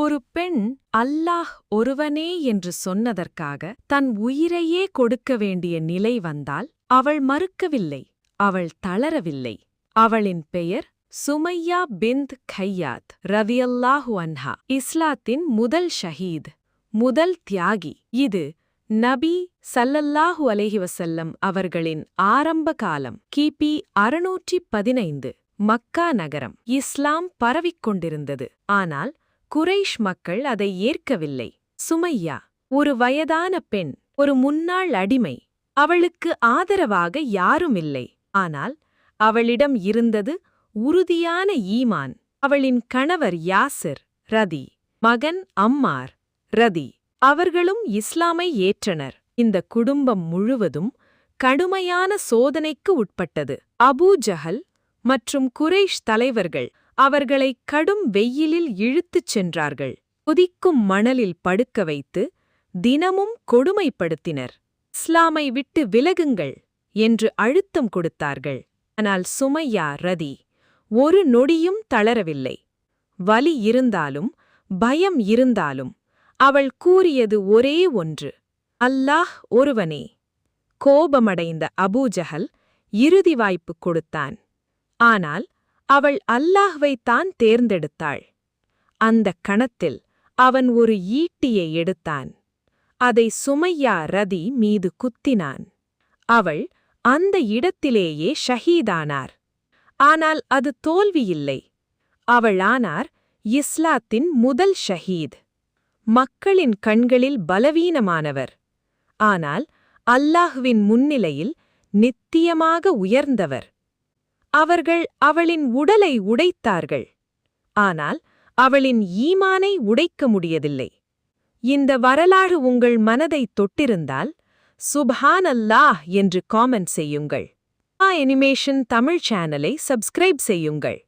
ஒரு பெண் அல்லாஹ் ஒருவனே என்று சொன்னதற்காக தன் உயிரையே கொடுக்க வேண்டிய நிலை வந்தால் அவள் மறுக்கவில்லை, அவள் தளரவில்லை. அவளின் பெயர் சுமையா பிந்த் கையாத் ரதியல்லாஹு அன்ஹா. இஸ்லாத்தின் முதல் ஷஹீத், முதல் தியாகி. இது நபி ஸல்லல்லாஹு அலைஹி வஸல்லம் அவர்களின் ஆரம்ப காலம். கிபி 615 மக்கா நகரம். இஸ்லாம் பரவிக்கொண்டிருந்தது. ஆனால் குரைஷ் மக்கள் அதை ஏற்கவில்லை. சுமையா ஒரு வயதான பெண், ஒரு முன்னாள் அடிமை. அவளுக்கு ஆதரவாக யாருமில்லை. ஆனால் அவளிடம் இருந்தது உறுதியான ஈமான். அவளின் கணவர் யாசிர் ரதி, மகன் அம்மார் ரதி, அவர்களும் இஸ்லாமை ஏற்றனர். இந்த குடும்பம் முழுவதும் கடுமையான சோதனைக்கு உட்பட்டது. அபூ ஜஹல் மற்றும் குரைஷ் தலைவர்கள் அவர்களை கடும் வெயிலில் இழுத்துச் சென்றார்கள். கொதிக்கும் மணலில் படுக்க வைத்து தினமும் கொடுமைப்படுத்தினர். இஸ்லாமை விட்டு விலகுங்கள் என்று அழுத்தம் கொடுத்தார்கள். ஆனால் சுமையா ரதி ஒரு நொடியும் தளரவில்லை. வலி இருந்தாலும் பயம் இருந்தாலும் அவள் கூறியது ஒரே ஒன்று, அல்லாஹ் ஒருவனே. கோபமடைந்த அபூஜஹல் இறுதி வாய்ப்பு கொடுத்தான். ஆனால் அவள் அல்லாஹ்வைத்தான் தேர்ந்தெடுத்தாள். அந்தக் கணத்தில் அவன் ஒரு ஈட்டியை எடுத்தான். அதை சுமையா ரதி மீது குத்தினான். அவள் அந்த இடத்திலேயே ஷஹீதானார். ஆனால் அது தோல்வியில்லை. அவளானார் இஸ்லாத்தின் முதல் ஷஹீத். மக்களின் கண்களில் பலவீனமானவர், ஆனால் அல்லாஹ்வின் முன்னிலையில் நித்தியமாக உயர்ந்தவர். அவர்கள் அவளின் உடலை உடைத்தார்கள், ஆனால் அவளின் ஈமானை உடைக்க முடியவில்லை. இந்த வரலாறு உங்கள் மனதை தொட்டிருந்தால் சுப்ஹானல்லாஹ் என்று காமெண்ட் செய்யுங்கள். அனிமேஷன் தமிழ் சேனலை சப்ஸ்கிரைப் செய்யுங்கள்.